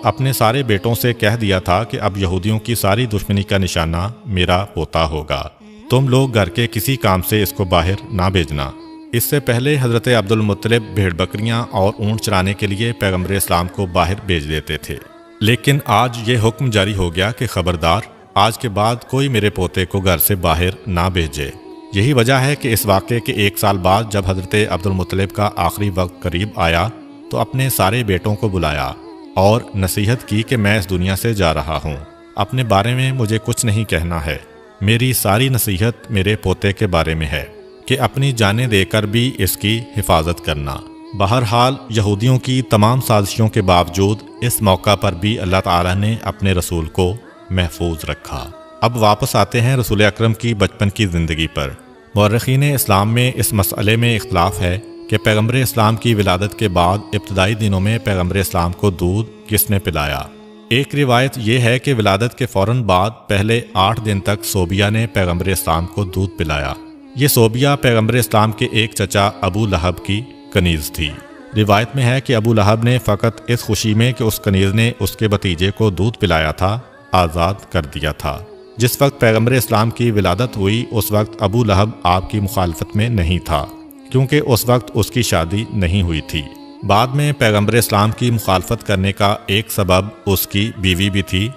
اپنے سارے بیٹوں سے کہہ دیا تھا کہ اب یہودیوں کی ساری دشمنی کا نشانہ میرا پوتا ہوگا، تم لوگ گھر کے کسی کام سے اس کو باہر نہ بھیجنا۔ اس سے پہلے حضرت عبد المطلب بھیڑ بکریاں اور اونٹ چرانے کے لیے پیغمبر اسلام کو باہر بھیج دیتے تھے، لیکن آج یہ حکم جاری ہو گیا کہ خبردار، آج کے بعد کوئی میرے پوتے کو گھر سے باہر نہ بھیجے۔ یہی وجہ ہے کہ اس واقعے کے 1 سال بعد جب حضرت عبد المطلب کا آخری وقت قریب آیا تو اپنے سارے بیٹوں کو بلایا اور نصیحت کی کہ میں اس دنیا سے جا رہا ہوں، اپنے بارے میں مجھے کچھ نہیں کہنا ہے، میری ساری نصیحت میرے پوتے کے بارے میں ہے کہ اپنی جانیں دے کر بھی اس کی حفاظت کرنا۔ بہرحال یہودیوں کی تمام سازشوں کے باوجود اس موقع پر بھی اللہ تعالیٰ نے اپنے رسول کو محفوظ رکھا۔ اب واپس آتے ہیں رسول اکرم کی بچپن کی زندگی پر۔ مورخین اسلام میں اس مسئلے میں اختلاف ہے کہ پیغمبر اسلام کی ولادت کے بعد ابتدائی دنوں میں پیغمبر اسلام کو دودھ کس نے پلایا۔ ایک روایت یہ ہے کہ ولادت کے فوراً بعد پہلے 8 دن تک صوبیہ نے پیغمبر اسلام کو دودھ پلایا۔ یہ صوبیہ پیغمبر اسلام کے ایک چچا ابو لہب کی کنیز تھی۔ روایت میں ہے کہ ابو لہب نے فقط اس خوشی میں کہ اس کنیز نے اس کے بھتیجے کو دودھ پلایا تھا آزاد کر دیا تھا۔ جس وقت پیغمبر اسلام کی ولادت ہوئی اس وقت ابو لہب آپ کی مخالفت میں نہیں تھا، کیونکہ اس وقت اس کی شادی نہیں ہوئی تھی۔ بعد میں پیغمبر اسلام کی مخالفت کرنے کا ایک سبب اس کی بیوی بھی تھی۔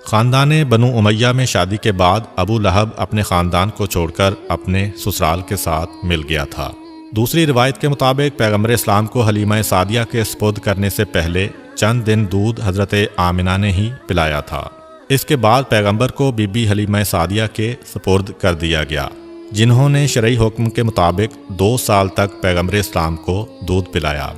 خاندان بنو امیہ میں شادی کے بعد ابو لہب اپنے خاندان کو چھوڑ کر اپنے سسرال کے ساتھ مل گیا تھا۔ دوسری روایت کے مطابق پیغمبر اسلام کو حلیمہ سعدیہ کے سپرد کرنے سے پہلے چند دن دودھ حضرت آمنہ نے ہی پلایا تھا۔ اس کے بعد پیغمبر کو بی بی حلیمہ سعدیہ کے سپرد کر دیا گیا، جنہوں نے شرعی حکم کے مطابق 2 سال تک پیغمبر اسلام کو دودھ پلایا۔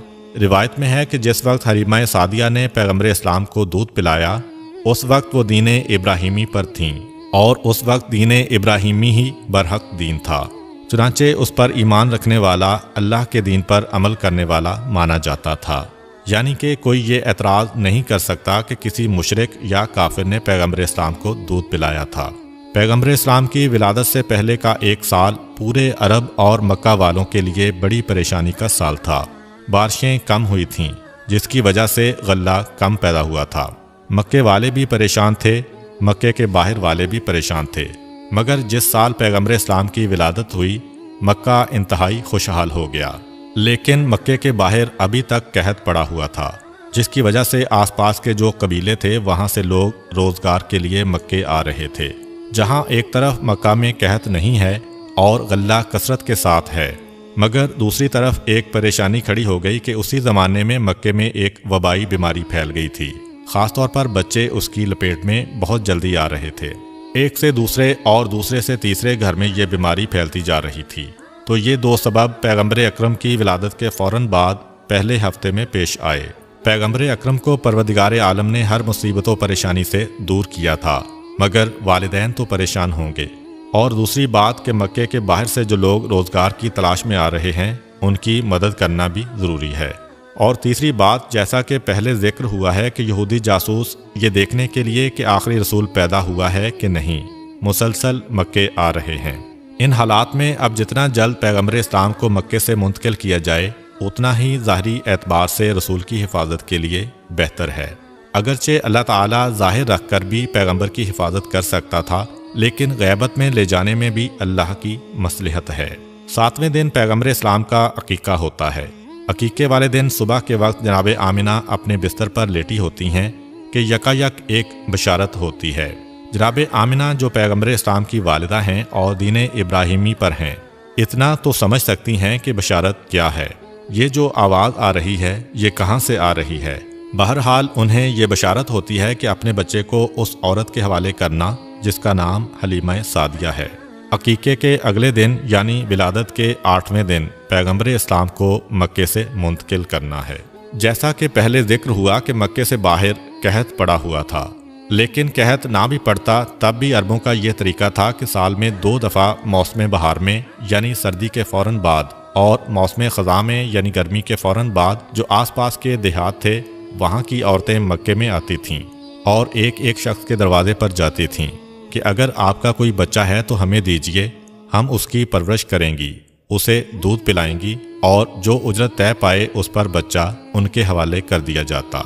روایت میں ہے کہ جس وقت حلیمہ سعدیہ نے پیغمبر اسلام کو دودھ پلایا اس وقت وہ دین ابراہیمی پر تھیں، اور اس وقت دین ابراہیمی ہی برحق دین تھا، چنانچہ اس پر ایمان رکھنے والا اللہ کے دین پر عمل کرنے والا مانا جاتا تھا۔ یعنی کہ کوئی یہ اعتراض نہیں کر سکتا کہ کسی مشرک یا کافر نے پیغمبر اسلام کو دودھ پلایا تھا۔ پیغمبر اسلام کی ولادت سے پہلے کا 1 سال پورے عرب اور مکہ والوں کے لیے بڑی پریشانی کا سال تھا۔ بارشیں کم ہوئی تھیں، جس کی وجہ سے غلہ کم پیدا ہوا تھا۔ مکے والے بھی پریشان تھے، مکے کے باہر والے بھی پریشان تھے، مگر جس سال پیغمبر اسلام کی ولادت ہوئی مکہ انتہائی خوشحال ہو گیا۔ لیکن مکے کے باہر ابھی تک قحط پڑا ہوا تھا، جس کی وجہ سے آس پاس کے جو قبیلے تھے وہاں سے لوگ روزگار کے لیے مکے آ رہے تھے۔ جہاں ایک طرف مکہ میں قحط نہیں ہے اور غلہ کثرت کے ساتھ ہے، مگر دوسری طرف ایک پریشانی کھڑی ہو گئی کہ اسی زمانے میں مکے میں ایک وبائی بیماری پھیل گئی تھی، خاص طور پر بچے اس کی لپیٹ میں بہت جلدی آ رہے تھے۔ ایک سے دوسرے اور دوسرے سے تیسرے گھر میں یہ بیماری پھیلتی جا رہی تھی۔ تو یہ 2 سبب پیغمبر اکرم کی ولادت کے فوراً بعد پہلے ہفتے میں پیش آئے۔ پیغمبر اکرم کو پروردگار عالم نے ہر مصیبت و پریشانی سے دور کیا تھا، مگر والدین تو پریشان ہوں گے۔ اور دوسری بات کہ مکے کے باہر سے جو لوگ روزگار کی تلاش میں آ رہے ہیں ان کی مدد کرنا بھی ضروری ہے۔ اور تیسری بات، جیسا کہ پہلے ذکر ہوا ہے کہ یہودی جاسوس یہ دیکھنے کے لیے کہ آخری رسول پیدا ہوا ہے کہ نہیں مسلسل مکے آ رہے ہیں۔ ان حالات میں اب جتنا جلد پیغمبر اسلام کو مکے سے منتقل کیا جائے اتنا ہی ظاہری اعتبار سے رسول کی حفاظت کے لیے بہتر ہے۔ اگرچہ اللہ تعالیٰ ظاہر رکھ کر بھی پیغمبر کی حفاظت کر سکتا تھا، لیکن غیبت میں لے جانے میں بھی اللہ کی مصلحت ہے۔ 7ویں دن پیغمبر اسلام کا عقیقہ ہوتا ہے۔ عقیقے والے دن صبح کے وقت جناب آمنہ اپنے بستر پر لیٹی ہوتی ہیں کہ یکایک ایک بشارت ہوتی ہے۔ جناب آمنہ جو پیغمبر اسلام کی والدہ ہیں اور دین ابراہیمی پر ہیں، اتنا تو سمجھ سکتی ہیں کہ بشارت کیا ہے، یہ جو آواز آ رہی ہے یہ کہاں سے آ رہی ہے۔ بہرحال انہیں یہ بشارت ہوتی ہے کہ اپنے بچے کو اس عورت کے حوالے کرنا جس کا نام حلیمہ سعدیہ ہے۔ عقیقے کے اگلے دن یعنی ولادت کے 8ویں دن پیغمبر اسلام کو مکے سے منتقل کرنا ہے۔ جیسا کہ پہلے ذکر ہوا کہ مکے سے باہر قحط پڑا ہوا تھا، لیکن قحط نہ بھی پڑتا تب بھی عربوں کا یہ طریقہ تھا کہ سال میں 2 دفعہ موسم بہار میں یعنی سردی کے فوراً بعد اور موسم خزاں میں یعنی گرمی کے فوراً بعد جو آس پاس کے دیہات تھے وہاں کی عورتیں مکے میں آتی تھیں اور ایک ایک شخص کے دروازے پر جاتی تھیں کہ اگر آپ کا کوئی بچہ ہے تو ہمیں دیجئے، ہم اس کی پرورش کریں گی، اسے دودھ پلائیں گی اور جو اجرت طے پائے اس پر بچہ ان کے حوالے کر دیا جاتا۔